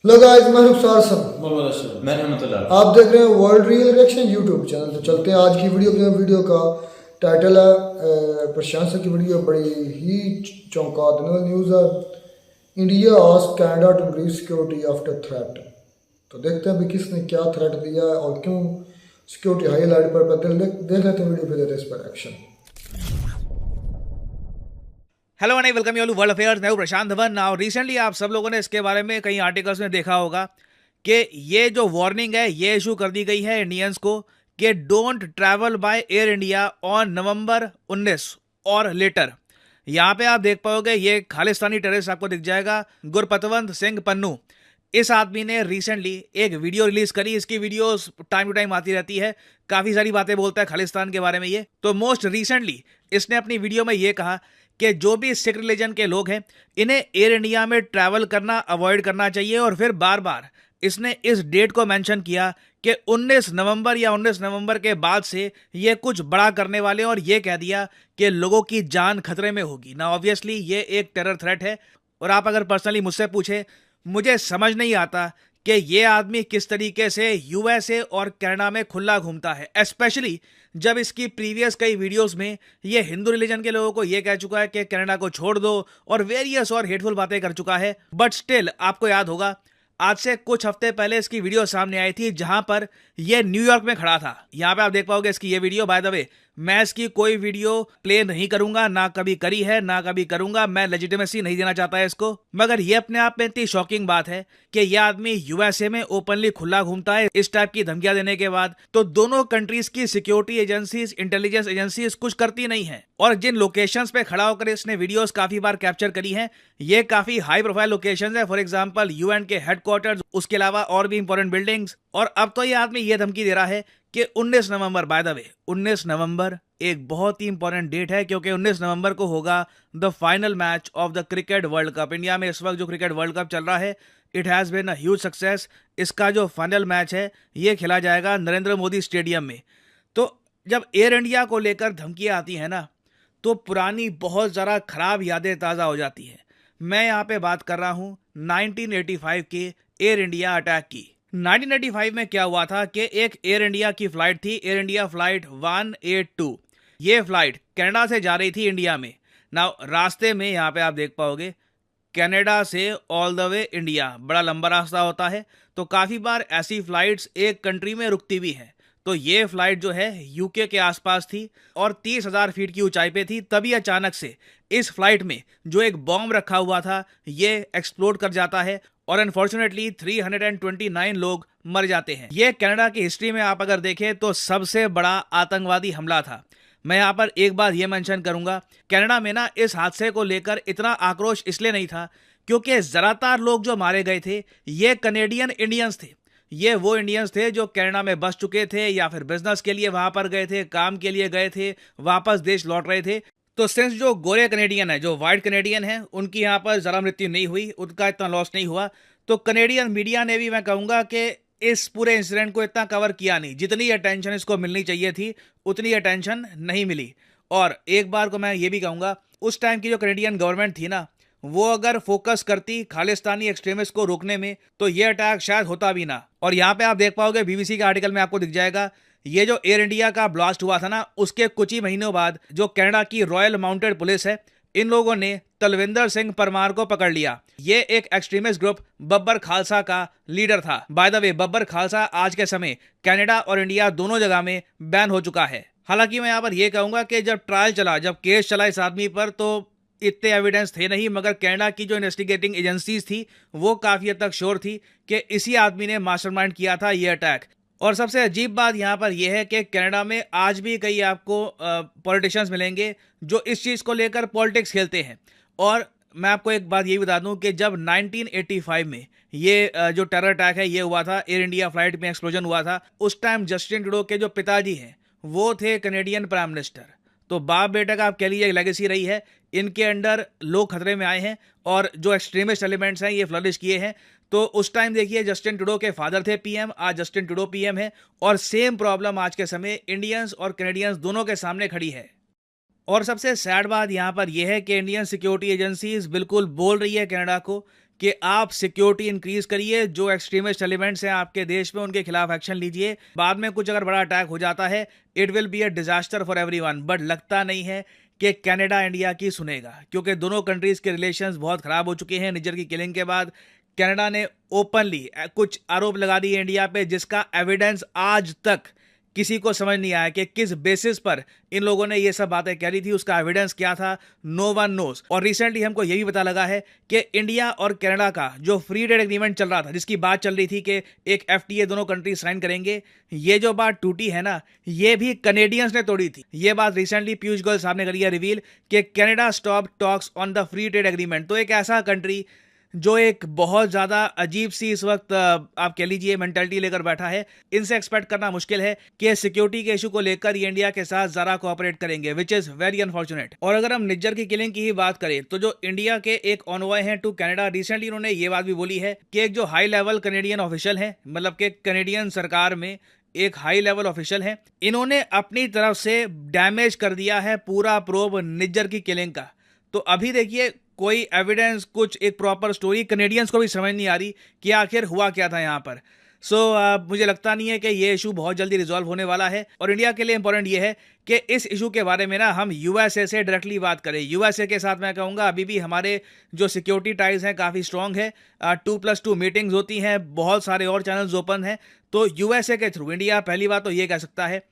Hello guys, मैं रुखसार सब। मैं रहमतुल्लाह। आप देख रहे हैं world real reaction YouTube channel. तो चलते हैं आज की वीडियो के। वीडियो का टाइटल है प्रशांत सर की वीडियो बड़ी ही चौंका देने वाली न्यूज़ है। India ask Canada to increase security after threat. तो देखते हैं अभी किसने क्या थ्रेट दिया है और क्यों सिक्योरिटी हाई अलर्ट पर। देख लेते हैं वीडियो पे, देते हैं इस पर action. Hello and welcome you all world affairs. मैं हूं प्रशांत धवन। नाउ रिसेंटली आप सब लोगों ने इसके बारे में कई आर्टिकल्स में देखा होगा कि ये जो वार्निंग है ये इशू कर दी गई है इंडियंस को कि don't travel by air India on November 19 और लेटर। यहाँ पे आप देख पाओगे ये खालिस्तानी टेररिस्ट आपको दिख जाएगा, गुरपतवंत सिंह पन्नू। इस आदमी ने रिसेंटली एक वीडियो रिलीज करी। इसकी वीडियोस टाइम टू टाइम आती रहती है, काफी सारी बातें बोलता है खालिस्तान के बारे में ये। तो मोस्ट रिसेंटली इसने अपनी वीडियो में ये कहा कि जो भी सिख रिलीजन के लोग हैं इन्हें एयर इंडिया में ट्रैवल करना अवॉइड करना चाहिए। और फिर बार बार इसने इस डेट को मेंशन किया कि 19 नवंबर या 19 नवंबर के बाद से ये कुछ बड़ा करने वाले हैं। और ये कह दिया कि लोगों की जान खतरे में होगी ना। ऑब्वियसली ये एक टेरर थ्रेट है। और आप अगर पर्सनली मुझसे पूछे, मुझे समझ नहीं आता कि ये आदमी किस तरीके से यूएसए और कनाडा में खुला घूमता है, स्पेशली जब इसकी प्रीवियस कई वीडियोस में ये हिंदू रिलीजन के लोगों को ये कह चुका है कि कनाडा को छोड़ दो और वेरियस और हेटफुल बातें कर चुका है। बट स्टिल आपको याद होगा आज से कुछ हफ्ते पहले इसकी वीडियो सामने आई थी जहां पर ये न्यूयॉर्क में खड़ा था। यहां पे आप देख पाओगे इसकी ये वीडियो। बाय द वे, मैं इसकी कोई वीडियो प्ले नहीं करूंगा, ना कभी करी है ना कभी करूंगा। मैं लेजिटिमेसी नहीं देना चाहता है इसको, मगर ये अपने आप में इतनी शॉकिंग बात है कि ये आदमी यूएसए में ओपनली खुला घूमता है इस टाइप की धमकियां देने के बाद। तो दोनों कंट्रीज की सिक्योरिटी एजेंसीज, इंटेलिजेंस एजेंसीज कुछ करती नहीं है। और जिन लोकेशंस पे खड़ा होकर इसने वीडियोस काफी बार कैप्चर करी हैं, ये काफी हाई प्रोफाइल लोकेशंस है। फॉर एग्जांपल यूएन के हेडक्वार्टर्स, उसके अलावा और भी इंपॉर्टेंट बिल्डिंग्स। और अब तो ये आदमी ये धमकी दे रहा है कि 19 नवंबर, बाय द वे 19 नवंबर एक बहुत ही इंपॉर्टेंट डेट है क्योंकि 19 नवंबर को होगा the final match of the cricket world cup. India में इस वक्त जो क्रिकेट वर्ल्ड कप चल रहा है, it has been a huge success. इसका जो फाइनल मैच है ये खेला जाएगा नरेंद्र मोदी स्टेडियम में। तो जब एयर इंडिया को लेकर धमकियां आती हैं ना, तो पुरानी बहुत ज़रा खराब यादें ताज़ा हो जाती हैं। मैं यहाँ पे बात कर रहा हूँ 1985 के एयर इंडिया अटैक की। 1985 में क्या हुआ था कि एक एयर इंडिया की फ्लाइट थी, एयर इंडिया फ्लाइट 182। ये फ्लाइट कनाडा से जा रही थी इंडिया में। ना रास्ते में यहाँ पे आप देख पाओगे कनाडा से ऑल द वे इंडिया बड़ा लंबा रास्ता होता है, तो काफ़ी बार ऐसी फ्लाइट्स एक कंट्री में रुकती भी हैं। तो ये फ्लाइट जो है यूके के आसपास थी और 30,000 फीट की ऊंचाई पे थी। तभी अचानक से इस फ्लाइट में जो एक बॉम्ब रखा हुआ था ये एक्सप्लोड कर जाता है और अनफॉर्चुनेटली 329 लोग मर जाते हैं। ये कनाडा की हिस्ट्री में आप अगर देखें तो सबसे बड़ा आतंकवादी हमला था। मैं यहाँ पर एक बात ये मेंशन करूंगा, कनाडा में ना इस हादसे को लेकर इतना आक्रोश इसलिए नहीं था क्योंकि ज़्यादातर लोग जो मारे गए थे ये कनेडियन इंडियंस थे। ये वो इंडियंस थे जो कनाडा में बस चुके थे या फिर बिजनेस के लिए वहां पर गए थे, काम के लिए गए थे, वापस देश लौट रहे थे। तो सिंस जो गोरे कनेडियन है, जो वाइट कनेडियन है, उनकी यहाँ पर ज़रा मृत्यु नहीं हुई, उनका इतना लॉस नहीं हुआ। तो कनेडियन मीडिया ने भी, मैं कहूँगा कि इस पूरे इंसिडेंट को इतना कवर किया नहीं। जितनी अटेंशन इसको मिलनी चाहिए थी उतनी अटेंशन नहीं मिली। और एक बार को मैं ये भी कहूँगा, उस टाइम की जो कनेडियन गवर्नमेंट थी ना, वो अगर फोकस करती खालिस्तानी एक्सट्रीमिस्ट को रोकने में तो ये अटैक शायद होता भी ना। और यहाँ पे आप देख पाओगे बीबीसी के आर्टिकल में आपको दिख जाएगा, ये जो एयर इंडिया का ब्लास्ट हुआ था ना, उसके कुछ ही महीनों बाद जो कनाडा की रॉयल माउंटेड पुलिस है, इन लोगों ने तलविंदर सिंह परमार को पकड़ लिया। ये एक एक्सट्रीमिस्ट ग्रुप बब्बर खालसा का लीडर था। By the way, Babbar Khalsa आज के समय कनाडा और इंडिया दोनों जगह में बैन हो चुका है। हालांकि मैं यहाँ पर यह कहूंगा कि जब ट्रायल चला, जब केस चला इस आदमी पर, तो इतने एविडेंस थे नहीं, मगर कनाडा की जो इन्वेस्टिगेटिंग एजेंसीज थी वो काफ़ी हद तक श्योर थी कि इसी आदमी ने मास्टरमाइंड किया था ये अटैक। और सबसे अजीब बात यहाँ पर यह है कि कनाडा में आज भी कई आपको पॉलिटिशियंस मिलेंगे जो इस चीज़ को लेकर पॉलिटिक्स खेलते हैं। और मैं आपको एक बात ये बता दूं कि जब 1985 में ये जो टेरर अटैक है ये हुआ था, एयर इंडिया फ्लाइट में एक्सप्लोजन हुआ था, उस टाइम जस्टिन ट्रूडो के जो पिताजी हैं वो थे कनेडियन प्राइम मिनिस्टर। तो बाप बेटा का आप कह लीजिए लेगेसी रही है। इनके अंडर लोग खतरे में आए हैं और जो एक्सट्रीमिस्ट एलिमेंट्स हैं ये फ्लरिश किए हैं। तो उस टाइम देखिए जस्टिन ट्रूडो के फादर थे पीएम, आज जस्टिन ट्रूडो पीएम है। और सेम प्रॉब्लम आज के समय इंडियंस और कैनेडियंस दोनों के सामने खड़ी है। और सबसे सैड बात यहाँ पर यह है कि इंडियन सिक्योरिटी एजेंसीज बिल्कुल बोल रही है कनाडा को कि आप सिक्योरिटी इंक्रीज करिए, जो एक्सट्रीमिस्ट एलिमेंट्स हैं आपके देश में उनके खिलाफ एक्शन लीजिए, बाद में कुछ अगर बड़ा अटैक हो जाता है it will be a disaster for everyone. But लगता नहीं है कि कनाडा इंडिया की सुनेगा, क्योंकि दोनों कंट्रीज के रिलेशंस बहुत खराब हो चुके हैं। निज्जर की किलिंग के बाद कनाडा ने ओपनली कुछ आरोप लगा दिए इंडिया पे, जिसका एविडेंस आज तक किसी को समझ नहीं आया कि किस बेसिस पर इन लोगों ने ये सब बातें करी थी, उसका एविडेंस क्या था, नो वन नोस। और रिसेंटली हमको ये भी पता लगा है कि इंडिया और कनाडा का जो फ्री ट्रेड एग्रीमेंट चल रहा था, जिसकी बात चल रही थी कि एक FTA दोनों कंट्री साइन करेंगे, ये जो बात टूटी है ना, ये भी कनेडियंस ने तोड़ी थी। ये बात रिसेंटली पीयूष गोयल साहब ने करी है रिवील कि Canada stop talks on the free trade agreement. तो एक ऐसा कंट्री जो एक बहुत ज़्यादा अजीब सी इस वक्त आप कह लीजिए मेंटालिटी लेकर बैठा है, इनसे एक्सपेक्ट करना मुश्किल है कि सिक्योरिटी के इशू को लेकर ये इंडिया के साथ ज़रा कोऑपरेट करेंगे, विच इज़ वेरी अनफॉर्चुनेट। और अगर हम निज्जर की किलिंग की ही बात करें तो जो इंडिया के एक ऑनवॉय हैं टू कनाडा, रिसेंटली उन्होंने ये बात भी बोली है कि एक जो हाई लेवल कनेडियन ऑफिशियल है, मतलब कि कनेडियन सरकार में एक हाई लेवल ऑफिशियल है, इन्होंने अपनी तरफ से डैमेज कर दिया है पूरा प्रोब निज्जर की किलिंग का। तो अभी देखिए कोई एविडेंस, कुछ एक प्रॉपर स्टोरी कनेडियंस को भी समझ नहीं आ रही कि आखिर हुआ क्या था यहाँ पर। मुझे लगता नहीं है कि ये इशू बहुत जल्दी रिजॉल्व होने वाला है। और इंडिया के लिए इंपॉर्टेंट ये है कि इस इशू के बारे में ना हम USA से डायरेक्टली बात करें। USA के साथ मैं कहूँगा अभी भी हमारे जो सिक्योरिटी टाइज हैं काफ़ी स्ट्रॉन्ग है, 2+2 मीटिंग्स होती हैं, बहुत सारे और चैनल्स ओपन हैं। तो USA के थ्रू इंडिया पहली बात तो ये कह सकता है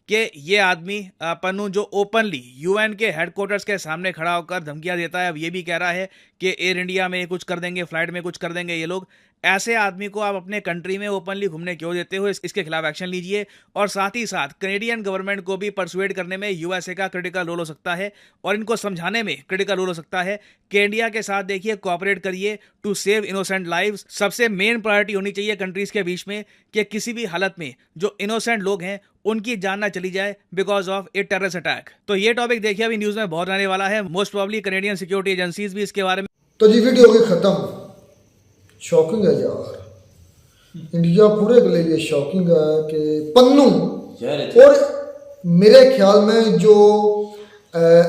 कि ये आदमी पन्नू जो ओपनली UN के हेडक्वार्टर्स के सामने खड़ा होकर धमकियां देता है, अब ये भी कह रहा है कि एयर इंडिया में कुछ कर देंगे, फ्लाइट में कुछ कर देंगे ये लोग, ऐसे आदमी को आप अपने कंट्री में ओपनली घूमने क्यों देते हो? इसके खिलाफ एक्शन लीजिए। और साथ ही साथ कनेडियन गवर्नमेंट को भी परसुएड करने में USA का क्रिटिकल रोल हो सकता है और इनको समझाने में क्रिटिकल रोल हो सकता है कि इंडिया के साथ देखिए कोऑपरेट करिए टू सेव इनोसेंट लाइव्स। सबसे मेन प्रायोरिटी होनी चाहिए कंट्रीज के बीच में कि किसी भी हालत में जो इनोसेंट लोग हैं उनकी जान ना चली जाए because of a terrorist attack. तो ये टॉपिक देखिए अभी न्यूज में बहुत आने वाला है, most probably Canadian security agencies भी इसके बारे में। तो जी वीडियो हो गई ख़त्म। शॉकिंग है यार, इंडिया पूरे के लिए ये शॉकिंग है कि पन्नू और मेरे ख्याल में जो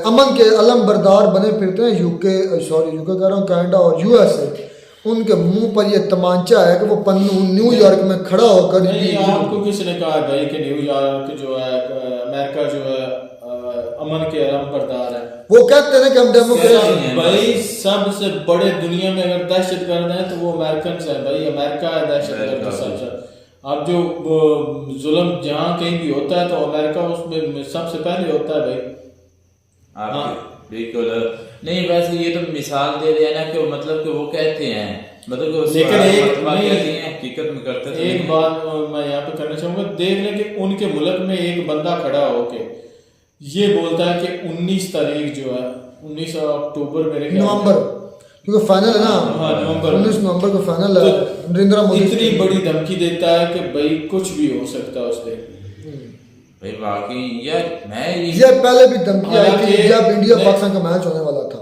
अमन के अलम बरदार बने फिरते हैं यूके कह रहा हूँ, कनाडा और USA, उनके मुंह पर ये तमांचा है कि वो पन्नू न्यूयॉर्क में खड़ा होकर। नहीं, आपको किसने कहा भाई कि न्यूयॉर्क जो है अमेरिका जो है अमन के अलम बरदार है? वो कहते हैं कि हम डेमोक्रेसी भाई सबसे बड़े दुनिया में अगर दहशत गर्द है तो वो अमेरिकन है भाई, अमेरिका है दहशत गर्द सबसे। अब जो जुल्म जहाँ कहीं भी होता है तो अमेरिका उसमें सबसे पहले होता है भाई। हाँ बिल्कुल नहीं, वैसे ये तो मिसाल दे दिया ना कि मतलब कि वो कहते हैं, मतलब कि लेकिन हकीकत में करते थे। एक बात मैं यहाँ पे करना चाहूंगा, देख लें कि उनके मुल्क में एक बंदा खड़ा होके ये बोलता है कि 19 तारीख जो है 19 अक्टूबर मेरे नवंबर, क्योंकि फाइनल है ना, हाँ नवंबर 19 नवंबर को फाइनल है, नरेंद्र मोदी इतनी बड़ी धमकी देता है कि भाई कुछ भी हो सकता है उस दिन। भाई बाकी यार मैं ये पहले भी धमकी आई थी जब इंडिया पाकिस्तान का मैच होने वाला था,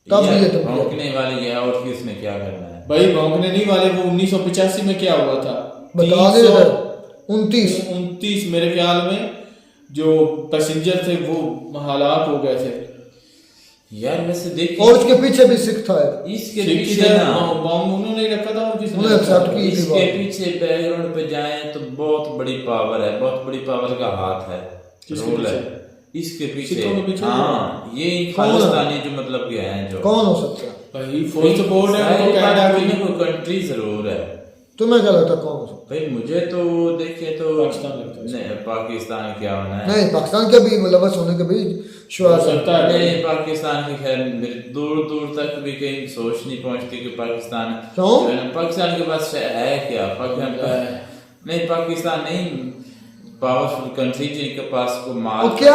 तब भी ये धमकी भौंकने वाले है और किसने क्या करना है भाई, भौंकने नहीं वाले। वो 1985 में क्या हुआ था, बता दे 29 मेरे ख्याल में जो पैसेंजर थे वो हलाक हो गए थे यार। वैसे देखिए और उसके पीछे भी सिख था, इसके पीछे ना बॉम्ब उन्होंने रखा था और किसने एक्सेप्ट की। इसके पीछे बैकग्राउंड पे जाएं तो बहुत बड़ी पावर है, बहुत बड़ी पावर का हाथ है, रोल है इसके पीछे। हाँ ये खालिस्तानी जो मतलब के हैं, जो कौन हो सकता है भाई फुल सपोर्ट है तो कनाडा कोई ना कोई कंट्री जरूर है। तुम्हें क्या लगता है कौन हो सकता भाई मुझे तो देखिए तो पाकिस्तान लगता है। नहीं, पाकिस्तान क्या होना है, नहीं पाकिस्तान के भी मुलवस होने के भी शुरुआत सकता है। नहीं पाकिस्तान की खैर मेरे दूर दूर तक भी कहीं सोच नहीं पहुंचती कि पाकिस्तान क्यों? जो है ना, पाकिस्तान के पास है क्या, पाकिस्तान नहीं, पाकिस्तान नहीं, पावरफुल कंट्री जिनके पास को माल क्या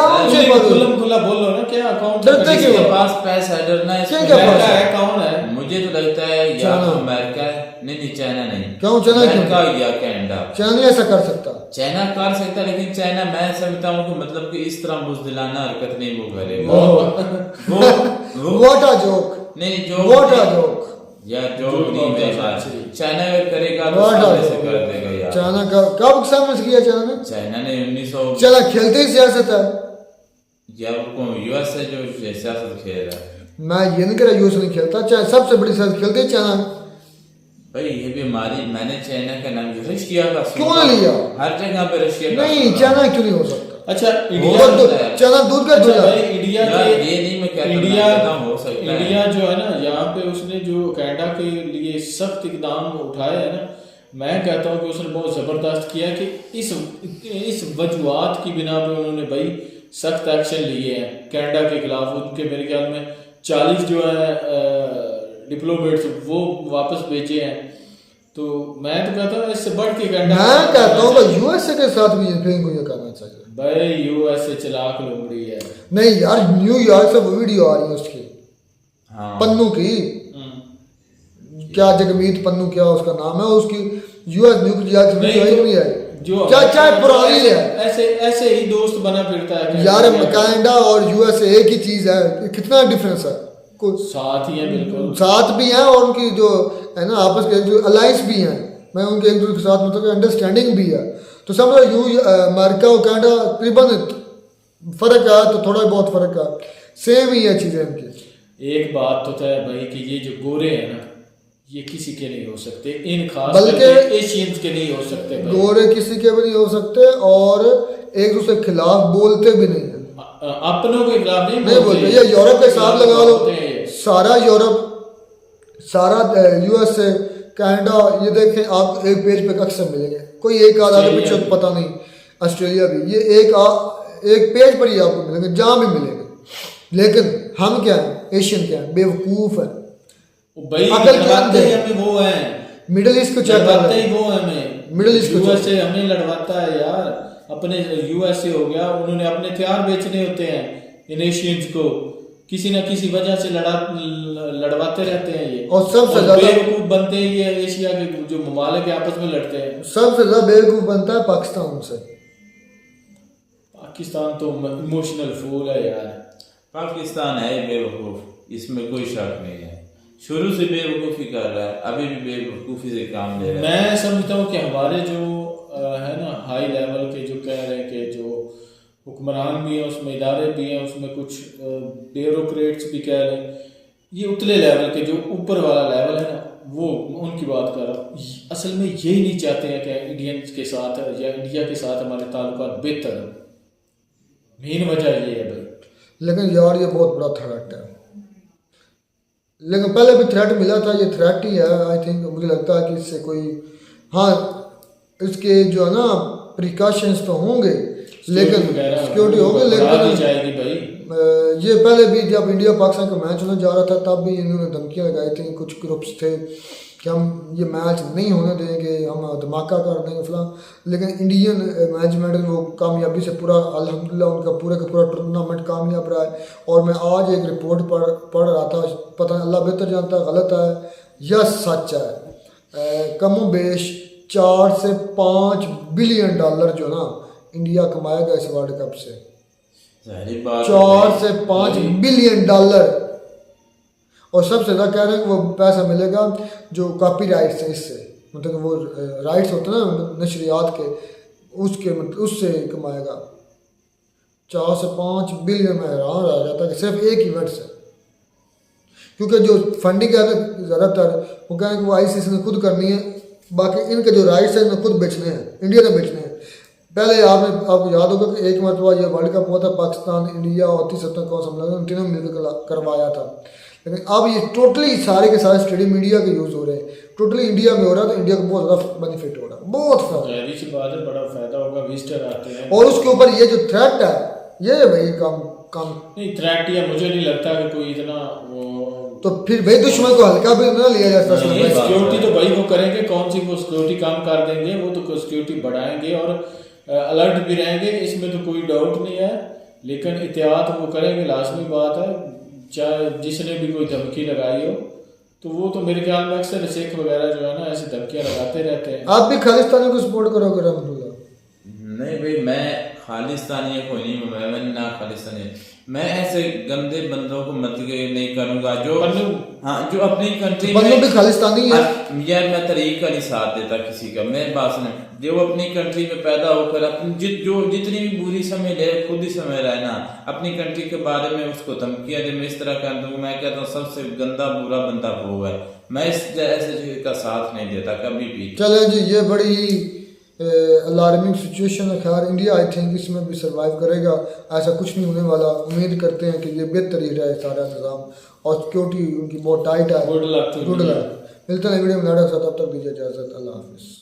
खुला बोलो ना, क्या अकाउंट डरते क्यों? जिनके पास पैसा है, डरना है क्या अमेरिका है, कौन है? मुझे तो लगता है या तो अमेरिका है, नहीं चाइना नहीं, क्यों चाइना क्यों? अमेरिका या कनाडा। चाइना नहीं ऐसा कर सकता, चाइना कर सकता, लेकिन चाइना मैं समझता हूँ कि मतलब कि इस तरह बुज़दिलाना हरकत नहीं वो करेगा। वो व्हाट अ जोक, नहीं जो व्हाट अ जोक यार जो नहीं मेरे पास चाइना अगर करेगा तो व्हाट अ सामने से जोक। कर देगा यार। चाइना का कब सामने से किया चाइना ने? चाइना ने 1900 चाइना खेलते ही सियासत है या वो यूएस से जो सियासत खेल रहा है। मैं ये नहीं कह रहा यूएस नहीं खेलता, चाहे सबसे बड़ी सियासत खेलते ही चाइना। भाई ये बीमारी मैंने चाइना का नाम रशिया का क्यों नहीं लिया? हर जगह पे रशिया का नहीं, चाइना क्यों नहीं हो सकता? अच्छा चाइना दूध का दूध है। इंडिया यार के ये नहीं मैं कहता इंडिया इकदाम हो सकता है। इंडिया जो है ना, यहाँ पे उसने जो कनाडा के लिए सख्त इकदाम उठाया है ना, मैं कहता हूँ कि उसने बहुत ज़बरदस्त किया कि इस वजूहात की बिना पे उन्होंने भाई सख्त एक्शन लिए हैं कनाडा के खिलाफ। उनके मेरे ख्याल में 40 जो है डिप्लोमेट्स वो वापस भेजे हैं। तो मैं तो कहता हूँ इससे बढ़ के कनाडा, मैं कहता हूँ कि यूएसए के साथ भी यूक्रेन को ये करना चाहिए। भाई यूएसए चलाक लोमड़ी है। नहीं यार, न्यूयॉर्क से वो वीडियो आ रही है उसकी, हाँ पन्नू की, क्या जगमीत पन्नू क्या उसका नाम है, उसकी यूएस न्यूक्लियर से वीडियो आई नहीं आई जो क्या चाहे पुरानी है। ऐसे ही दोस्त बना फिरता है यार कनाडा और यूएसए एक ही चीज है, कितना डिफरेंस है, कुछ साथ ही है, बिल्कुल साथ भी हैं और उनकी जो है ना आपस के जो अलायंस भी हैं, मैं उनके एक दूसरे के साथ मतलब अंडरस्टैंडिंग भी है। तो समझो अमेरिका और कनाडा तकरीबन फर्क है तो थोड़ा बहुत फर्क है, सेम ही है चीजें इनकी। एक बात तो है भाई कि ये जो गोरे हैं ना, ये किसी के नहीं हो सकते, इन खास बल्कि करके एशियंस के नहीं हो सकते भाई। गोरे किसी के भी नहीं हो सकते और एक दूसरे के खिलाफ बोलते भी नहीं है, अपनों के खिलाफ नहीं बोलते। ये यूरोप का हिसाब लगा लो, बोलते हैं ये। सारा यूरोप, सारा यूएसए, कनाडा, ये देखें आप एक पेज पे अक्सर मिलेंगे, कोई एक आध आगे पीछे तो पता नहीं, ऑस्ट्रेलिया भी, ये एक पेज पर ही आपको मिलेंगे, जहाँ भी मिलेंगे। लेकिन हम क्या हैं, एशियन क्या हैं, बेवकूफ है, भाई अकल के लड़वाते अंधे। ही हमें वो है, मिडिल ईस्ट को चेक कर लड़वाते रहे ही हैं, वो है हमें, मिडिल ईस्ट को यूएसए हमें लड़वाता है यार। अपने यूएसए हो गया, उन्होंने अपने हथियार बेचने होते हैं इन एशियंस को, किसी ना किसी वजह से लड़वाते रहते हैं ये, और सबसे ज्यादा बेवकूफ बनते हैं ये एशिया के जो ममालिक आपस में लड़ते हैं। सबसे ज्यादा बेवकूफ बनता है पाकिस्तान से। पाकिस्तान तो इमोशनल फूल है यार। पाकिस्तान है बेवकूफ, इसमें कोई शक नहीं है, शुरू से बेवकूफ़ी कर रहा है, अभी भी बेवकूफ़ी से काम ले रहा है। मैं समझता हूँ कि हमारे जो है ना हाई लेवल के जो कह रहे हैं कि जो हुक्मरान भी हैं उसमें इदारे भी हैं, उसमें कुछ ब्यूरोक्रेट्स भी कह रहे हैं, ये उतले लेवल के जो ऊपर वाला लेवल है ना, वो उनकी बात कर रहा हूँ। असल में यही नहीं चाहते हैं कि इंडियंस के साथ या इंडिया के साथ हमारे ताल्लुकात बेहतर हो, मेन वजह ये है भाई। लेकिन यार ये बहुत बड़ा थ्रेट है, लेकिन पहले भी थ्रेट मिला था, ये थ्रेट ही है। आई थिंक मुझे लगता है कि इससे कोई, हाँ इसके जो है ना प्रिकॉशंस तो होंगे, लेकिन सिक्योरिटी होगी, लेकिन जाएगी भाई। ये पहले भी जब इंडिया पाकिस्तान का मैच होने जा रहा था तब भी इन्होंने धमकियां लगाई थी, कुछ ग्रुप्स थे कि हम ये मैच नहीं होने देंगे, हम धमाका कर देंगे फलां। लेकिन इंडियन मैनेजमेंट ने वो कामयाबी से पूरा अल्हम्दुलिल्लाह उनका पूरा का पूरा टूर्नामेंट कामयाब रहा है। और मैं आज एक रिपोर्ट पढ़ रहा था, पता नहीं अल्लाह बेहतर जानता है गलत है या सच है, कमो बेश 4 से 5 बिलियन डॉलर जो ना इंडिया कमाएगा इस वर्ल्ड कप से, 4 से 5 बिलियन डॉलर। और सबसे ज़्यादा कह रहे हैं कि वो पैसा मिलेगा जो कॉपीराइट्स है, इससे मतलब वो राइट्स होते हैं ना नशरियात के, उसके मतलब उससे कमाएगा 4 से 5 बिलियन। में हैरान रह जाता कि सिर्फ एक इवेंट से, क्योंकि जो फंडिंग है ना ज़्यादातर वो कहें कि वो ICC ने खुद करनी है, बाकी इनके जो राइट्स हैं इन्हें खुद बेचने हैं, इंडिया ने बेचने हैं। पहले आपको याद होगा कि एक मरतबा ये वर्ल्ड कप हुआ था, पाकिस्तान, इंडिया और 30-70 कौन सा उन तीनों मिलकर करवाया था। लेकिन अब ये टोटली सारे के सारे स्टेडियम इंडिया के यूज़ हो रहे हैं, टोटली इंडिया में हो रहा है, तो इंडिया को बहुत ज़्यादा बेनिफिट हो रहा है, बहुत जाहिर सी बात है, बड़ा फायदा होगा, विजिटर आते हैं। और उसके ऊपर ये जो थ्रेट है, ये भाई काम नहीं थ्रेट या मुझे नहीं लगता कि कोई इतना तो फिर भाई दुश्मन को हल्का भी ना लिया जा सकता। सिक्योरिटी तो भाई वो करेंगे, कौन सी वो सिक्योरिटी काम कर देंगे, वो तो सिक्योरिटी बढ़ाएंगे और अलर्ट भी रहेंगे, इसमें तो कोई डाउट नहीं है। लेकिन एहतियात वो करेंगे, लाजमी बात है। चाहे जिसने भी कोई धमकी लगाई हो, तो वो तो मेरे ख्याल में अक्सर सिख वगैरह जो है ना ऐसी धमकियां लगाते रहते हैं। आप भी खालिस्तानी को सपोर्ट करोगे? रहमतुल्लाह नहीं भाई, मैं खालिस्तानी कोई नहीं, मैं ना खालिस्तानी, मैं ऐसे गंदे बंदों को मत नहीं करूंगा जो जो अपनी कंट्री में भी खालिस्तानी है यार। मैं तरीका नहीं साथ देता किसी का, मैं बात सुन, जो अपनी कंट्री में पैदा होकर अपनी जो जितनी भी बुरी समय ले खुद ही समय रहना, अपनी कंट्री के बारे में उसको धमकियां दे, मैं इस तरह कर दूंगा, मैं कहता हूँ सबसे गंदा बुरा बंदा वो है, मैं इस ऐसे चीज का साथ नहीं देता कभी भी। चले जी, ये बड़ी अलार्मिंग सिचुएशन है। खैर इंडिया आई थिंक इसमें भी सरवाइव करेगा, ऐसा कुछ नहीं होने वाला। उम्मीद करते हैं कि ये बेहतर ही रहे सारा निज़ाम, और सिक्योरिटी उनकी बहुत टाइट है। Good luck. मिलते हैं वीडियो में, तब तक दीजिए इजाज़त, अल्लाह हाफिज़।